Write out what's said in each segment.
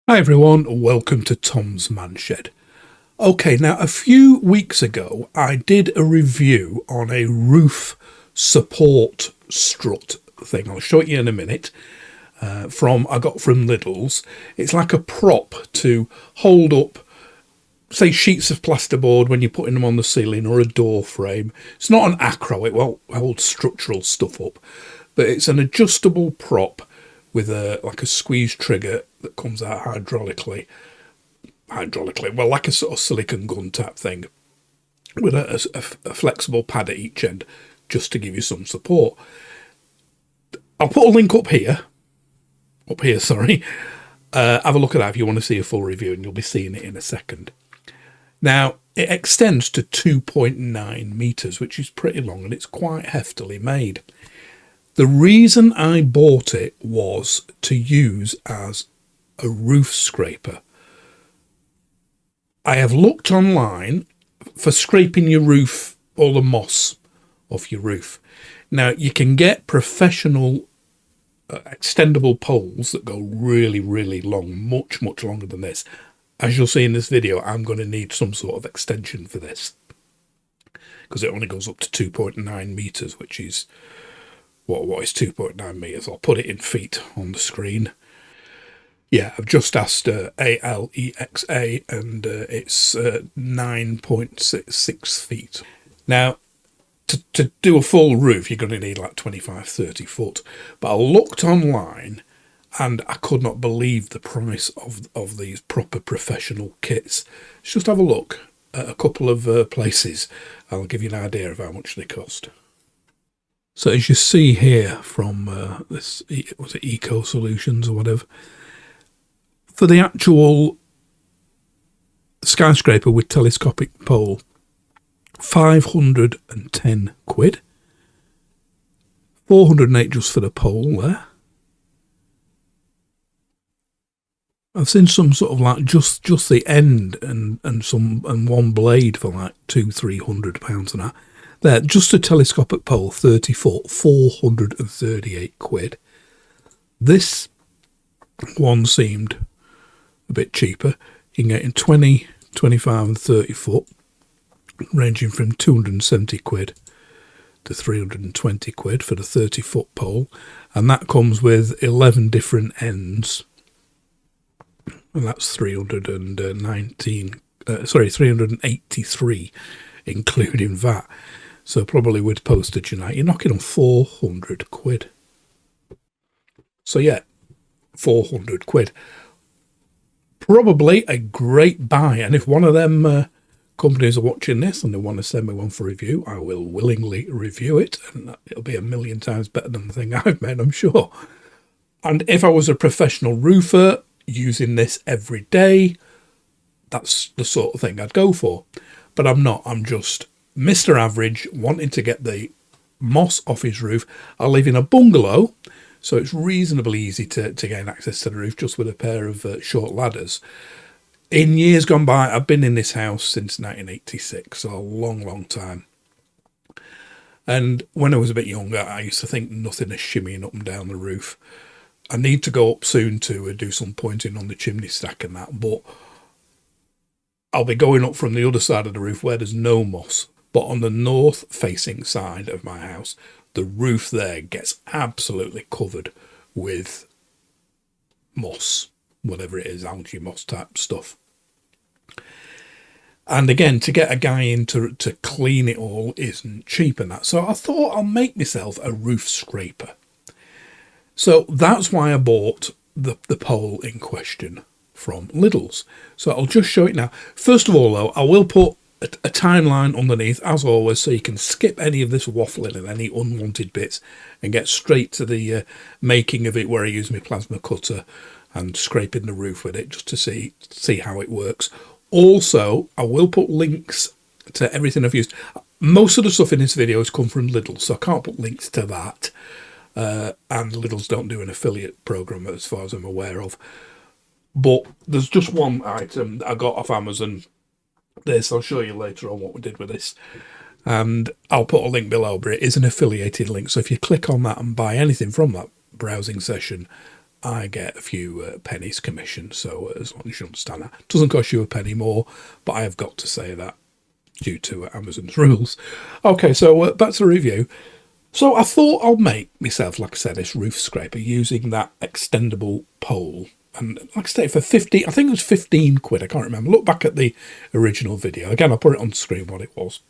Hi everyone, welcome to Tom's Man Shed. Okay, now a few weeks ago I did a review on a roof support strut thing. I'll show it you in a minute. I got from Lidl's. It's like a prop to hold up, say, sheets of plasterboard when you're putting them on the ceiling, or a door frame. It's not an acro, it won't hold structural stuff up, but it's an adjustable prop with a squeeze trigger that comes out hydraulically, well, like a sort of silicon gun type thing, with a flexible pad at each end, just to give you some support. I'll put a link up here, sorry. Have a look at that if you want to see a full review, and you'll be seeing it in a second. Now, it extends to 2.9 meters, which is pretty long, and it's quite heftily made. The reason I bought it was to use as a roof scraper. I have looked online for scraping your roof, all the moss off your roof. Now, you can get professional extendable poles that go really, really long, much, much longer than this. As you'll see in this video, I'm going to need some sort of extension for this, because it only goes up to 2.9 meters, which is, what is 2.9 meters? I'll put it in feet on the screen. Yeah, I've just asked ALEXA, and it's 9.6 feet. Now, to do a full roof, you're going to need like 25-30 foot. But I looked online, and I could not believe the price of these proper professional kits. Let's just have a look at a couple of places. I'll give you an idea of how much they cost. So as you see here from this, was it Eco Solutions or whatever, for the actual skyscraper with telescopic pole, 510 quid. 408 just for the pole there. I've seen some sort of like just the end and one blade for like £200-300 and that. There, just a telescopic pole, 30 foot, 438 quid. This one seemed a bit cheaper. You can get in 20, 25 and 30 foot, ranging from 270 quid to 320 quid for the 30 foot pole. And that comes with 11 different ends. And that's 383, including VAT. So probably with postage and that, you're knocking on 400 quid. So yeah, 400 quid. Probably a great buy. And if one of them companies are watching this and they want to send me one for review, I will willingly review it. And it'll be a million times better than the thing I've made, I'm sure. And if I was a professional roofer using this every day, that's the sort of thing I'd go for. But I'm not. I'm just Mr. Average wanting to get the moss off his roof. I live in a bungalow, so it's reasonably easy to gain access to the roof just with a pair of short ladders. In years gone by, I've been in this house since 1986, so a long, long time. And when I was a bit younger, I used to think nothing of shimmying up and down the roof. I need to go up soon to do some pointing on the chimney stack and that, but I'll be going up from the other side of the roof where there's no moss. But on the north facing side of my house, the roof there gets absolutely covered with moss, whatever it is, algae moss type stuff. And again, to get a guy in to clean it all isn't cheap and that. So I thought I'll make myself a roof scraper. So that's why I bought the pole in question from Lidl's. So I'll just show it now. First of all, though, I will put a timeline underneath, as always, so you can skip any of this waffling and any unwanted bits and get straight to the making of it, where I use my plasma cutter and scraping the roof with it just to see how it works. Also, I will put links to everything I've used. Most of the stuff in this video has come from Lidl, so I can't put links to that. And Lidl's don't do an affiliate program as far as I'm aware of. But there's just one item that I got off Amazon. This, I'll show you later on what we did with this. And I'll put a link below, but it is an affiliated link. So if you click on that and buy anything from that browsing session, I get a few pennies commission. So as long as you understand that, it doesn't cost you a penny more, but I have got to say that due to Amazon's rules. Okay, so back to the review. So I thought I'll make myself, like I said, this roof scraper using that extendable pole. And like I say, for 50, I think it was 15 quid, I can't remember. Look back at the original video. Again, I'll put it on the screen what it was.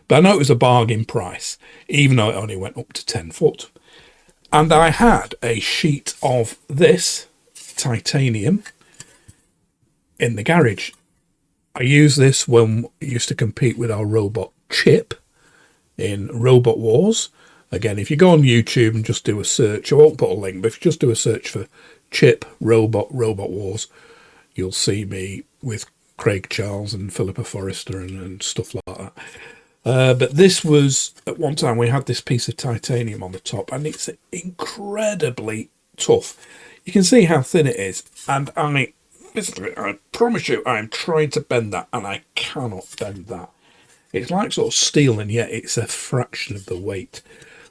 But I know it was a bargain price, even though it only went up to 10 foot. And I had a sheet of this titanium in the garage. I used this when we used to compete with our robot Chip in Robot Wars. Again, if you go on YouTube and just do a search, I won't put a link, but if you just do a search for Chip Robot Wars, you'll see me with Craig Charles and Philippa Forrester and stuff like that. But this was, at one time, we had this piece of titanium on the top, and it's incredibly tough. You can see how thin it is, and I promise you, I am trying to bend that, and I cannot bend that. It's like sort of steel, and yet it's a fraction of the weight.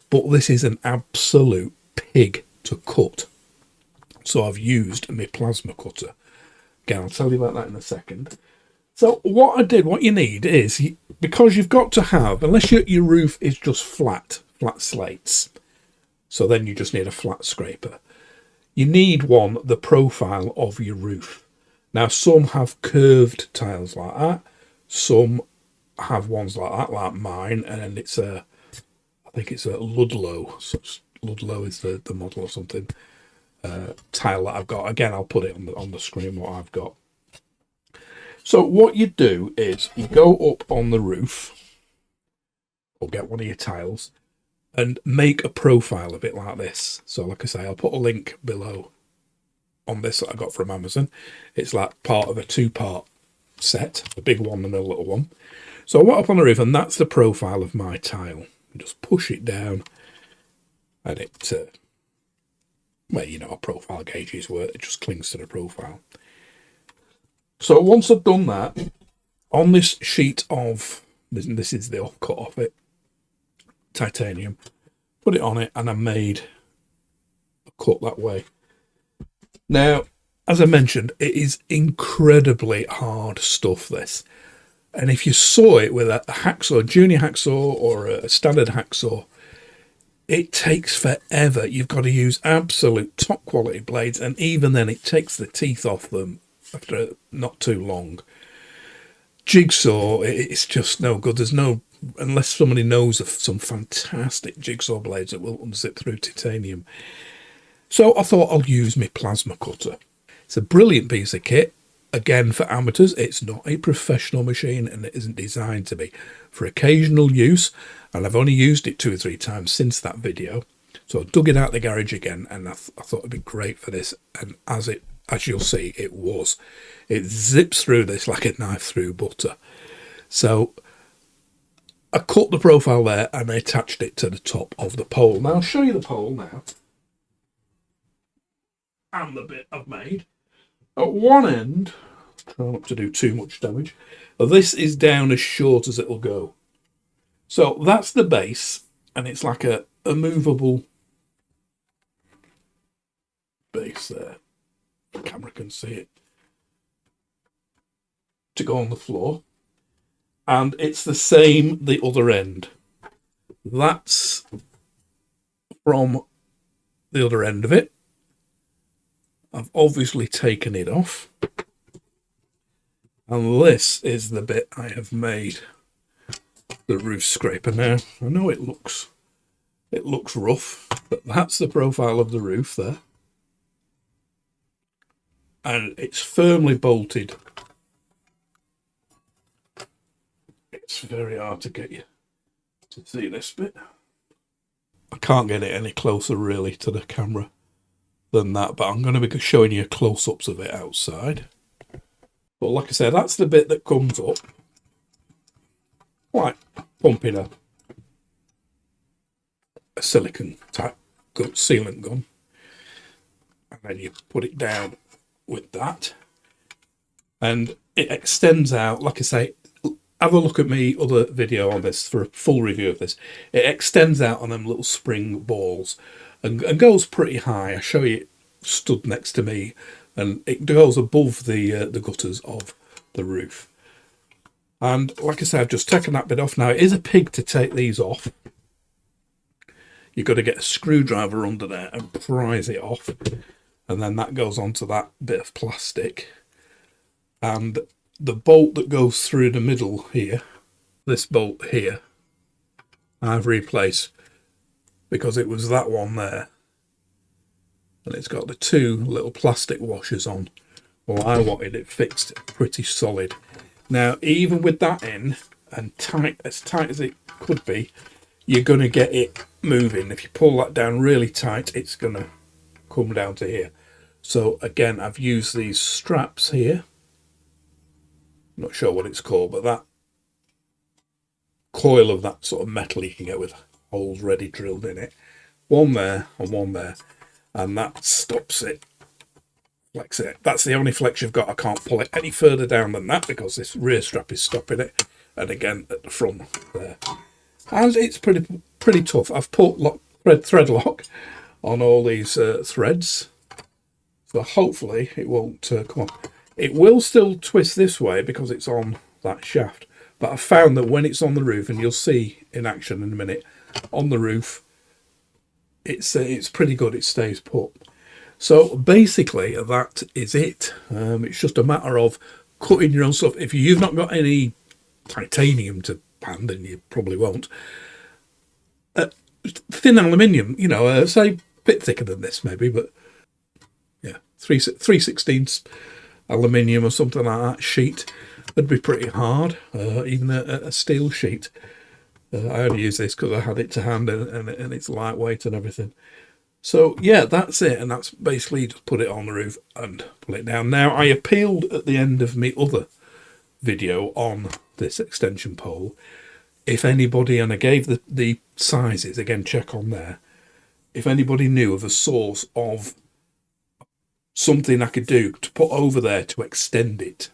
But this is an absolute pig to cut. So I've used my plasma cutter. Again, I'll tell you about that in a second. So what I did, what you need is, because you've got to have, unless your roof is just flat slates, so then you just need a flat scraper. You need one, the profile of your roof. Now, some have curved tiles like that. Some have ones like that, like mine, and it's I think it's a Ludlow. Ludlow is the model or something. Tile that I've got. Again, I'll put it on the screen what I've got. So what you do is you go up on the roof, or get one of your tiles, and make a profile of it like this. So like I say, I'll put a link below on this that I got from Amazon. It's like part of a 2-part set, a big one and a little one. So I went up on the roof, and that's the profile of my tile. You just push it down, and it, well, you know how profile gauges work. It just clings to the profile. So once I've done that, on this sheet of, this is the offcut of it, titanium, put it on it, and I made a cut that way. Now, as I mentioned, it is incredibly hard stuff, this. And if you saw it with a hacksaw, junior hacksaw or a standard hacksaw, it takes forever. You've got to use absolute top quality blades, and even then it takes the teeth off them after not too long. Jigsaw, it's just no good. There's no, unless somebody knows of some fantastic jigsaw blades that will unzip through titanium. So I thought I'll use my plasma cutter. It's a brilliant piece of kit. Again, for amateurs, it's not a professional machine, and it isn't designed to be. For occasional use, and I've only used it 2 or 3 times since that video. So I dug it out the garage again, and I thought it'd be great for this. And as you'll see, it was. It zips through this like a knife through butter. So I cut the profile there, and I attached it to the top of the pole. Now I'll show you the pole now. And the bit I've made. At one end, try not to do too much damage, this is down as short as it'll go. So that's the base, and it's like a movable base there. The camera can see it. To go on the floor. And it's the same the other end. That's from the other end of it. I've obviously taken it off. And this is the bit I have made the roof scraper. Now, I know it looks rough, but that's the profile of the roof there. And it's firmly bolted. It's very hard to get you to see this bit. I can't get it any closer really to the camera than that, but I'm going to be showing you close-ups of it outside. But like I said, that's the bit that comes up, like pumping a silicone type sealant gun, and then you put it down with that, and it extends out. Like I say, have a look at me other video on this for a full review of this. It extends out on them little spring balls. and goes pretty high. I show you it stood next to me, and it goes above the gutters of the roof. And like I said, I've just taken that bit off. Now, it is a pig to take these off. You've got to get a screwdriver under there and prise it off. And then that goes onto that bit of plastic. And the bolt that goes through the middle here, this bolt here, I've replaced because it was that one there. And it's got the two little plastic washers on. Well, I wanted it fixed pretty solid. Now, even with that in, and tight as it could be, you're going to get it moving. If you pull that down really tight, it's going to come down to here. So again, I've used these straps here. Not sure what it's called, but that coil of that sort of metal you can get with holes ready drilled in it. One there and one there. And that stops it. Flex it. That's the only flex you've got. I can't pull it any further down than that because this rear strap is stopping it. And again, at the front there. And it's pretty tough. I've put thread lock on all these threads. So hopefully it won't come on. It will still twist this way because it's on that shaft. But I've found that when it's on the roof, and you'll see in action in a minute, on the roof, it's pretty good. It stays put. So basically, that is it. It's just a matter of cutting your own stuff. If you've not got any titanium to hand, and you probably won't, thin aluminium, say a bit thicker than this maybe, but yeah, 3/16 aluminium or something like that sheet would be pretty hard. Even a steel sheet. I only use this because I had it to hand, and it's lightweight and everything. So yeah, that's it, and that's basically just put it on the roof and pull it down. Now, I appealed at the end of my other video on this extension pole, if anybody, and I gave the sizes, again, check on there, if anybody knew of a source of something I could do to put over there to extend it,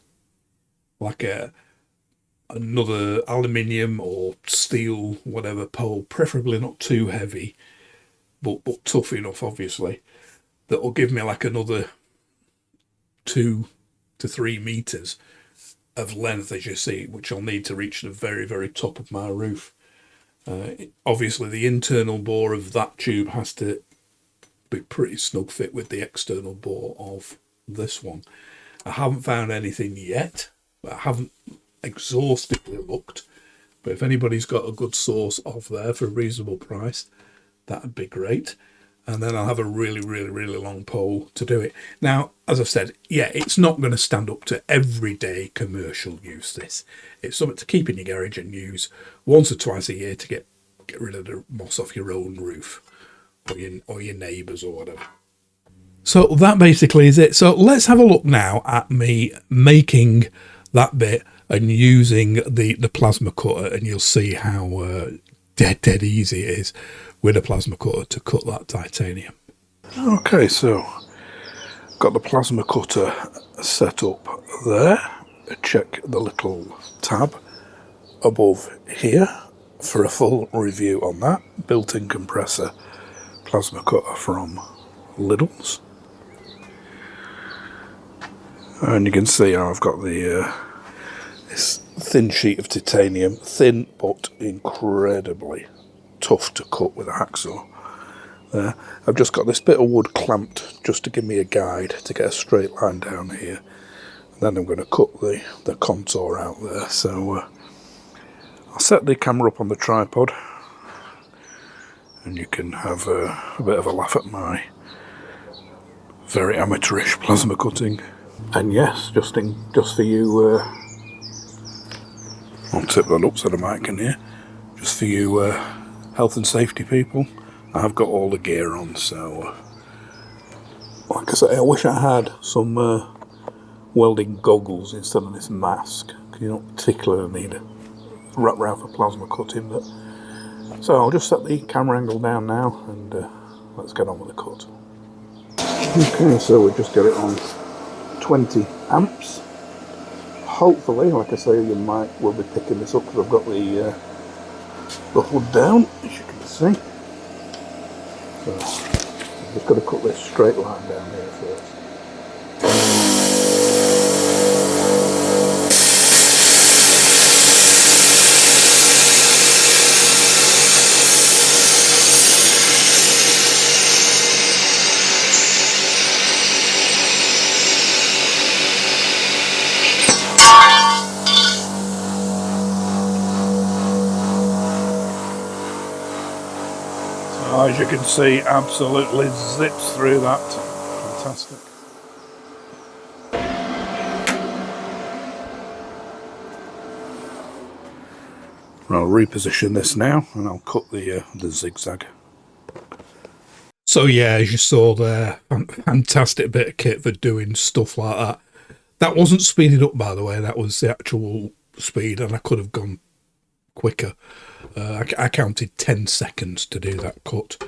like another aluminium or steel, whatever pole, preferably not too heavy, but tough enough, obviously, that will give me like another 2 to 3 meters of length, as you see, which I'll need to reach the very, very top of my roof. Obviously, the internal bore of that tube has to be pretty snug fit with the external bore of this one. I haven't found anything yet, but I haven't exhaustively looked. But if anybody's got a good source of there for a reasonable price, that'd be great. And then I'll have a really, really, really long pole to do it. Now, as I've said, yeah, it's not going to stand up to everyday commercial use, this. It's something to keep in your garage and use once or twice a year to get rid of the moss off your own roof or your neighbours or whatever. So that basically is it. So let's have a look now at me making that bit and using the plasma cutter, and you'll see how dead easy it is with a plasma cutter to cut that titanium. Okay, so got the plasma cutter set up there. Check the little tab above here for a full review on that. Built-in compressor plasma cutter from Lidl's. And you can see how I've got the this thin sheet of titanium, thin but incredibly tough to cut with a hacksaw. There, I've just got this bit of wood clamped just to give me a guide to get a straight line down here. And then I'm going to cut the contour out there. So I'll set the camera up on the tripod, and you can have a bit of a laugh at my very amateurish plasma cutting. And yes, just for you. I'll tip that up so the mic can hear. Just for you health and safety people, I've got all the gear on, so like I say, I wish I had some welding goggles instead of this mask, because you don't particularly need a wrap round for plasma cutting. But so I'll just set the camera angle down now, and let's get on with the cut. Okay, so we'll just get it on 20 amps. Hopefully, like I say, your mic will be picking this up because I've got the hood down, as you can see. So Just got to cut this straight line down here first. As you can see, absolutely zips through that. Fantastic. I'll reposition this now and I'll cut the zigzag. So yeah, as you saw there, fantastic bit of kit for doing stuff like that. That wasn't speeded up, by the way, that was the actual speed, and I could have gone quicker. I counted 10 seconds to do that cut.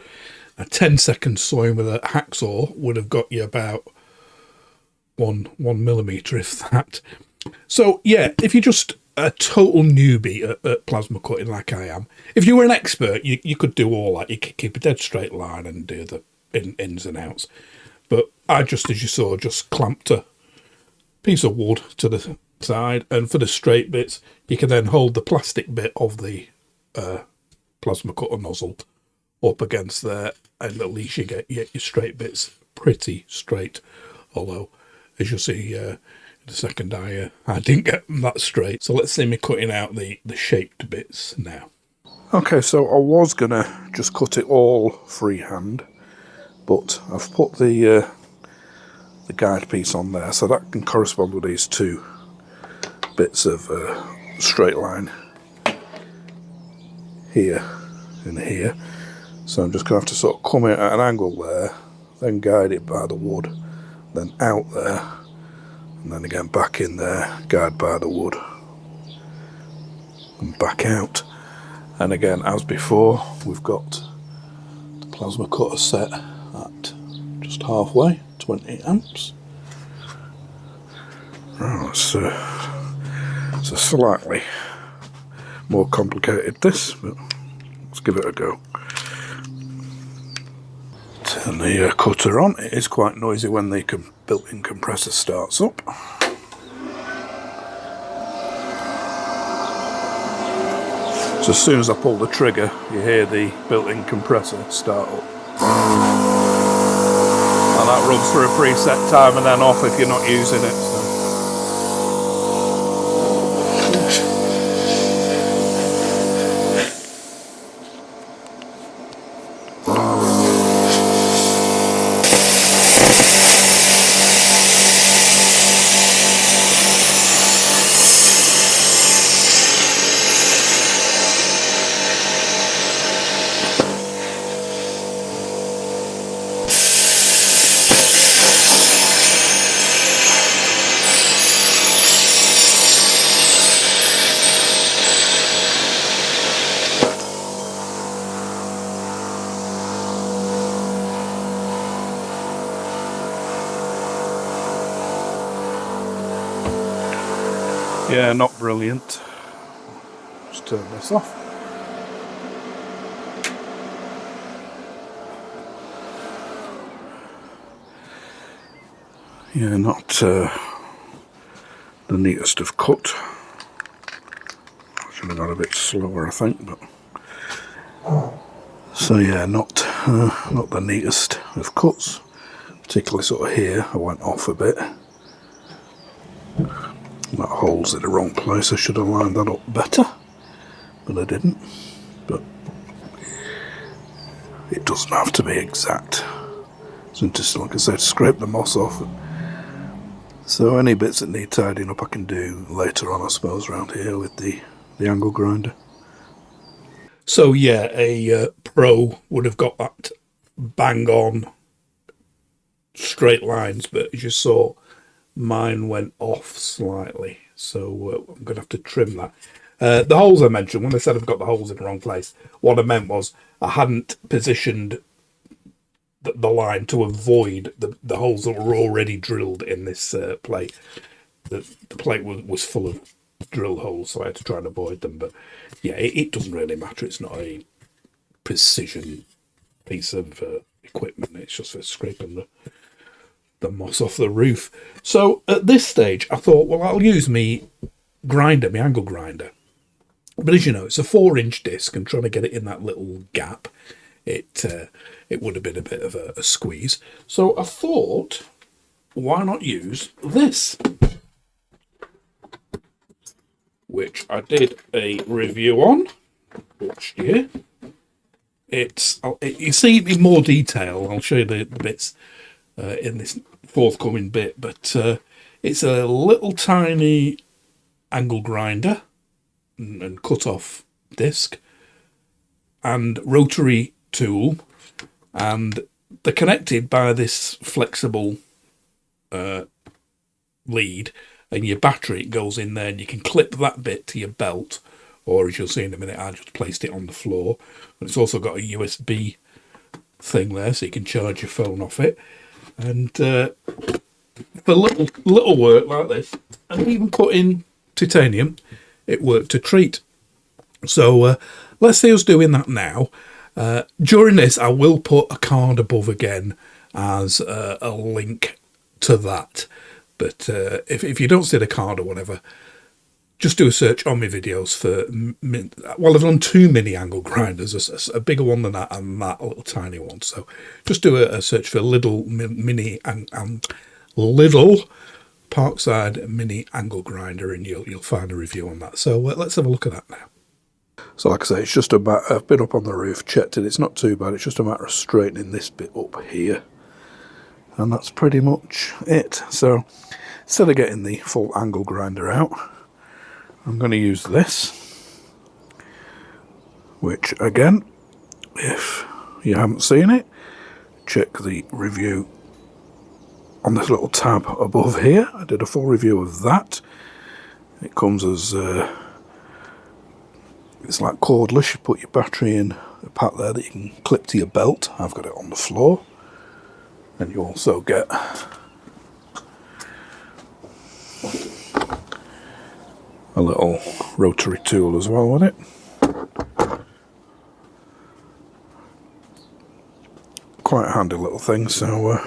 A 10 second sawing with a hacksaw would have got you about 1 millimetre, if that. So yeah, if you're just a total newbie at plasma cutting like I am, if you were an expert, you could do all that. You could keep a dead straight line and do the ins and outs. But I just, as you saw, just clamped a piece of wood to the side, and for the straight bits, you can then hold the plastic bit of the plasma cutter nozzle up against there, and at least you get your straight bits pretty straight. Although, as you'll see in the second I didn't get them that straight. So let's see me cutting out the shaped bits now. Okay, so I was gonna just cut it all freehand, but I've put the guide piece on there, so that can correspond with these two bits of straight line here and here. So I'm just going to have to sort of come in at an angle there, then guide it by the wood, then out there, and then again back in there, guide by the wood, and back out. And again, as before, we've got the plasma cutter set at just halfway, 20 amps. Oh, it's a slightly more complicated this, but let's give it a go. Turn the cutter on. It is quite noisy when the built-in compressor starts up. So as soon as I pull the trigger, you hear the built-in compressor start up. And that runs for a preset time and then off if you're not using it. So. Yeah, not brilliant. Just turn this off. Yeah, not the neatest of cut. Should have gone a bit slower, I think, but so yeah, not the neatest of cuts. Particularly sort of here, I went off a bit. That hole's in the wrong place. I should have lined that up better, but I didn't. But it doesn't have to be exact. It's interesting, like I said, scrape the moss off. So any bits that need tidying up I can do later on, I suppose, around here with the angle grinder. So yeah, a pro would have got that bang on straight lines, but as you saw, mine went off slightly, so I'm going to have to trim that. The holes I mentioned, when I said I've got the holes in the wrong place, what I meant was I hadn't positioned the line to avoid the holes that were already drilled in this plate. The plate was full of drill holes, so I had to try and avoid them. But yeah, it doesn't really matter. It's not a precision piece of equipment. It's just for scraping the moss off the roof. So at this stage, I thought, well, I'll use my angle grinder. But as you know, it's a 4-inch disc, and trying to get it in that little gap, it would have been a bit of a squeeze. So I thought, why not use this? Which I did a review on last year. You see it in more detail. I'll show you the bits in this forthcoming bit, but it's a little tiny angle grinder and cut off disc and rotary tool, and they're connected by this flexible lead, and your battery goes in there, and you can clip that bit to your belt, or as you'll see in a minute, I just placed it on the floor. And it's also got a USB thing there, so you can charge your phone off it. And for little work like this, and even put in titanium, it worked a treat. So let's see us doing that now. During this, I will put a card above again as a link to that. But if you don't see the card or whatever, just do a search on my videos for, well, I've done 2 mini angle grinders, a bigger one than that and that little tiny one. So just do a search for Lidl mini and Lidl Parkside mini angle grinder, and you'll find a review on that. So let's have a look at that now. So like I say, it's just a matter, I've been up on the roof, checked it, it's not too bad, it's just a matter of straightening this bit up here. And that's pretty much it. So instead of getting the full angle grinder out, I'm going to use this, which again, if you haven't seen it, check the review on this little tab above here. I did a full review of that. It comes as it's like cordless. You put your battery in a pack there that you can clip to your belt. I've got it on the floor. And you also get a little rotary tool as well with it. Quite a handy little thing, so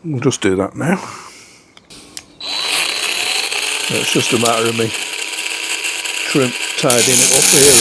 we'll just do that now. It's just a matter of me tidying it up here.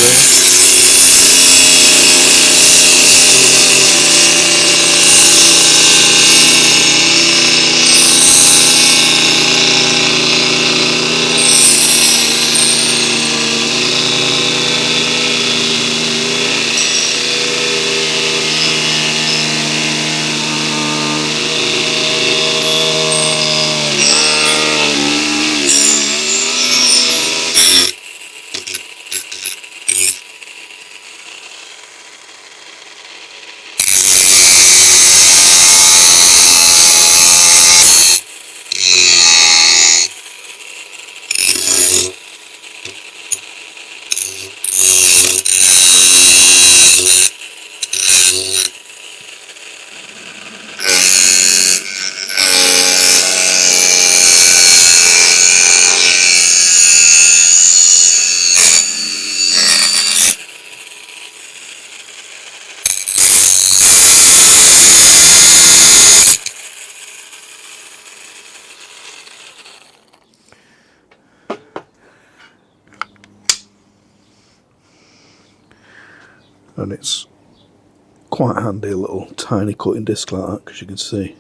And it's quite handy, a little tiny cutting disc like that, because you can see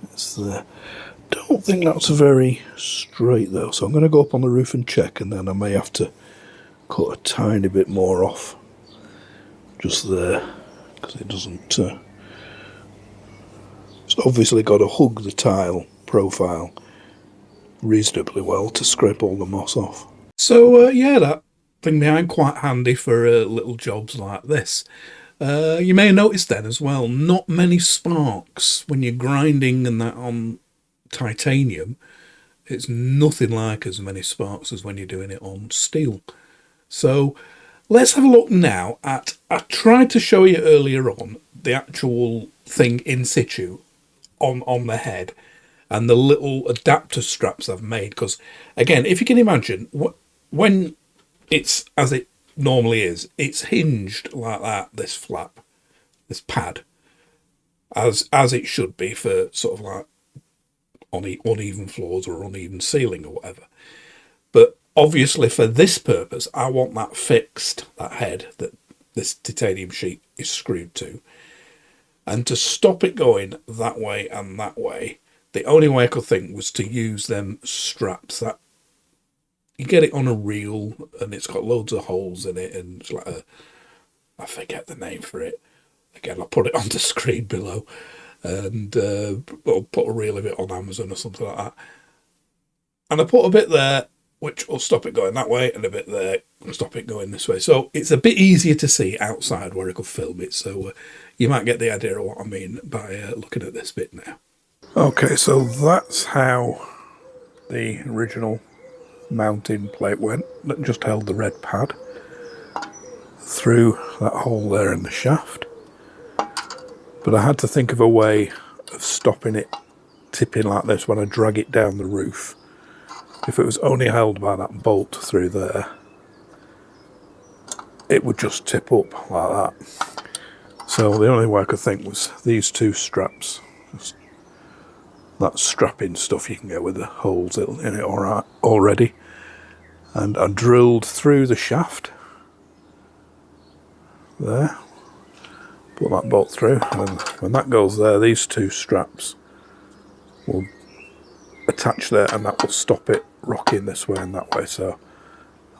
it's there. Don't think that's very straight though, so I'm going to go up on the roof and check, and then I may have to cut a tiny bit more off just there, because it doesn't it's obviously got to hug the tile profile reasonably well to scrape all the moss off. So yeah, that thing behind quite handy for little jobs like this. You may notice then as well, not many sparks when you're grinding and that on titanium. It's nothing like as many sparks as when you're doing it on steel. So let's have a look now at, I tried to show you earlier on the actual thing in situ on the head and the little adapter straps I've made, because again, if you can imagine, when it's as it normally is, it's hinged like that, this flap. this pad, as it should be for sort of like uneven floors or uneven ceiling or whatever. But obviously for this purpose, I want that fixed, that head that this titanium sheet is screwed to. And to stop it going that way and that way, the only way I could think was to use them straps that you get it on a reel, and it's got loads of holes in it, and it's like I forget the name for it. Again, I'll put it on the screen below, and I'll put a reel of it on Amazon or something like that. And I put a bit there, which will stop it going that way, and a bit there, stop it going this way. So it's a bit easier to see outside where I could film it. So you might get the idea of what I mean by looking at this bit now. Okay, so that's how the original mounting plate went. That just held the red pad through that hole there in the shaft. But I had to think of a way of stopping it tipping like this when I drag it down the roof. If it was only held by that bolt through there, it would just tip up like that. So the only way I could think was these two straps. Just that strapping stuff you can get with the holes in it already. And I drilled through the shaft there. Put that bolt through, and when that goes there, these two straps will attach there, and that will stop it rocking this way and that way. So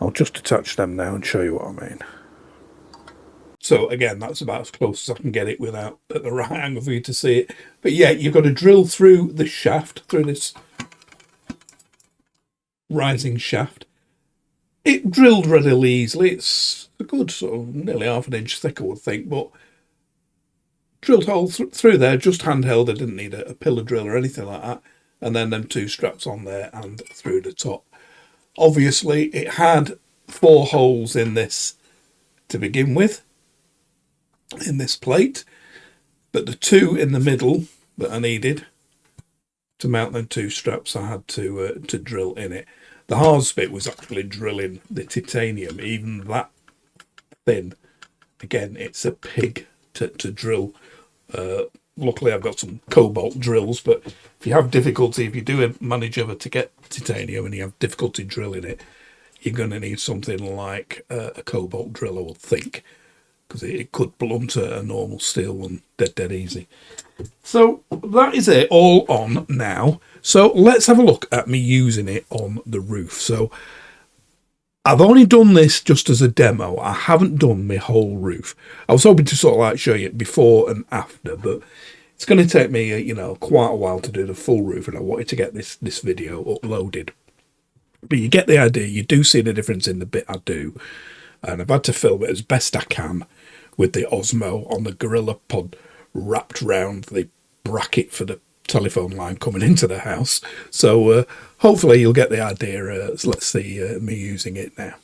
I'll just attach them now and show you what I mean. So again, that's about as close as I can get it without at the right angle for you to see it. But yeah, you've got to drill through the shaft, through this rising shaft. It drilled relatively easily. It's a good sort of nearly half an inch thick, I would think, but drilled hole through there, just handheld. I didn't need a pillar drill or anything like that. And then them two straps on there and through the top. Obviously, it had 4 holes in this to begin with, in this plate, but the 2 in the middle that I needed to mount them 2 straps, I had to drill in it. The hardest bit was actually drilling the titanium, even that thin. Again, it's a pig to drill. Luckily, I've got some cobalt drills, but if you have difficulty, if you do manage ever to get titanium and you have difficulty drilling it, you're going to need something like a cobalt drill, I would think, because it could blunt a normal steel one dead easy. So that is it all on now. So let's have a look at me using it on the roof. So I've only done this just as a demo. I haven't done my whole roof. I was hoping to sort of like show you it before and after, but it's going to take me, quite a while to do the full roof, and I wanted to get this video uploaded. But you get the idea. You do see the difference in the bit I do, and I've had to film it as best I can with the Osmo on the Gorilla Pod wrapped round the bracket for the telephone line coming into the house. So hopefully you'll get the idea. Let's see me using it now.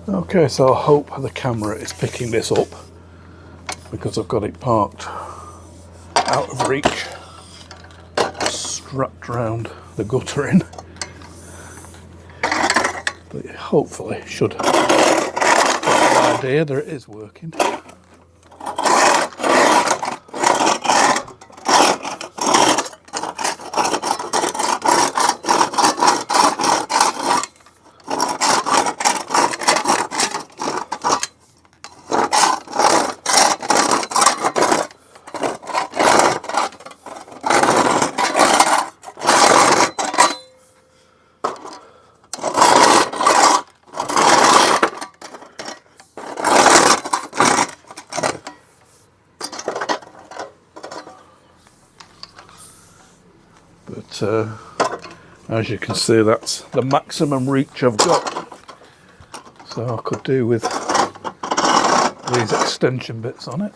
Okay, so I hope the camera is picking this up, because I've got it parked out of reach, strapped round the guttering. But hopefully should get the idea that it is working. But as you can see, that's the maximum reach I've got. So I could do with these extension bits on it.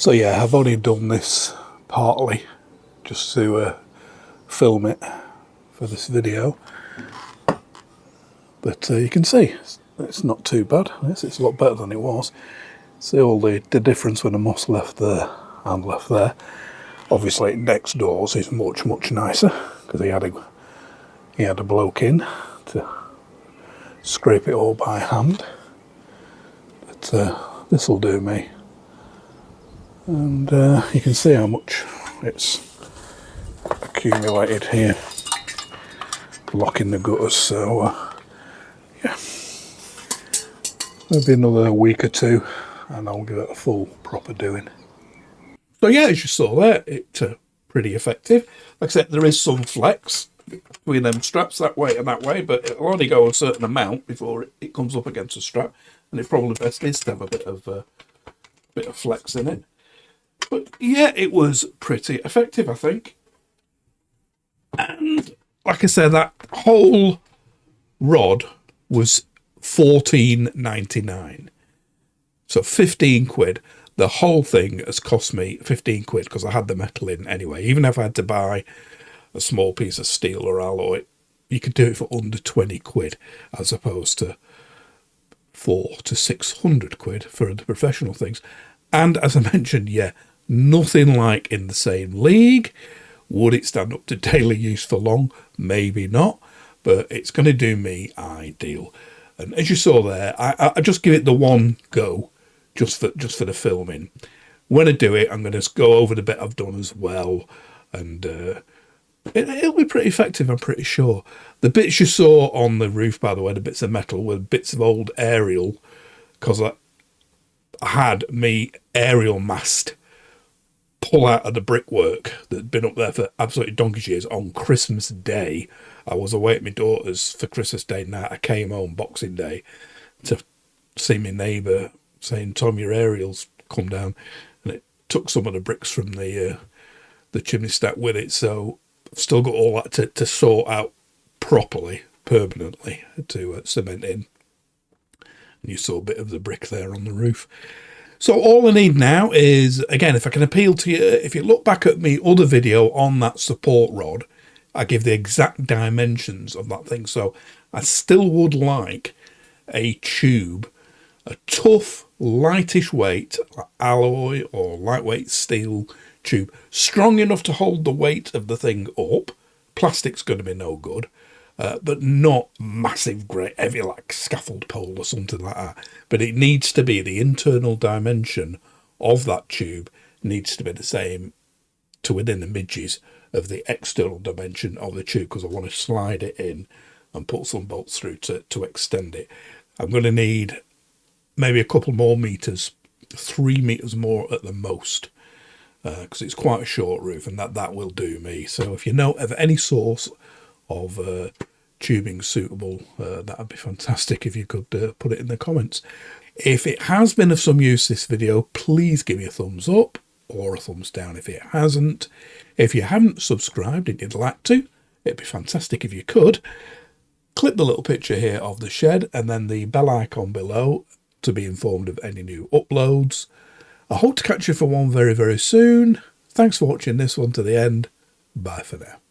So yeah, I've only done this partly just to film it for this video, but you can see it's not too bad. It's a lot better than it was. See all the difference when the moss left there and left there. Obviously next doors is much nicer because he had a bloke in to scrape it all by hand, but this will do me. And you can see how much it's accumulated here, blocking the gutters. So yeah, maybe another week or two and I'll give it a full proper doing. So yeah, as you saw there, it's pretty effective. Like I said, there is some flex between them straps that way and that way, but it'll only go a certain amount before it comes up against a strap, and it probably best is to have a bit of flex in it. But yeah, it was pretty effective, I think. And like I said, that whole rod was £14.99. So 15 quid. The whole thing has cost me 15 quid because I had the metal in anyway. Even if I had to buy a small piece of steel or alloy, you could do it for under 20 quid as opposed to 400 to 600 quid for the professional things. And as I mentioned, yeah, nothing like in the same league. Would it stand up to daily use for long? Maybe not, but it's going to do me ideal. And as you saw there, I just give it the one go, just for the filming. When I do it, I'm going to go over the bit I've done as well, and it'll be pretty effective, I'm pretty sure. The bits you saw on the roof, by the way, the bits of metal, were bits of old aerial, because I had me aerial mast pull out of the brickwork that had been up there for absolutely donkey's years on Christmas Day. I was away at my daughter's for Christmas Day night. I came home Boxing Day to see my neighbour saying, "Tom, your aerial's come down," and it took some of the bricks from the chimney stack with it. So I've still got all that to sort out properly, permanently, to cement in. And you saw a bit of the brick there on the roof. So all I need now is, again, if I can appeal to you, if you look back at my other video on that support rod, I give the exact dimensions of that thing. So I still would like a tube, a tough, lightish weight, like alloy or lightweight steel tube, strong enough to hold the weight of the thing up. Plastic's going to be no good. But not massive, great, heavy, like scaffold pole or something like that. But it needs to be, the internal dimension of that tube needs to be the same to within the midges of the external dimension of the tube, because I want to slide it in and put some bolts through to extend it. I'm going to need maybe a couple more meters, 3 meters more at the most, because it's quite a short roof, and that will do me. So if you know of any source of tubing suitable, that'd be fantastic if you could put it in the comments. If it has been of some use, this video, please give me a thumbs up or a thumbs down if it hasn't. If you haven't subscribed and you'd like to, it'd be fantastic if you could. Click the little picture here of the shed and then the bell icon below to be informed of any new uploads. I hope to catch you for one very, very soon. Thanks for watching this one to the end. Bye for now.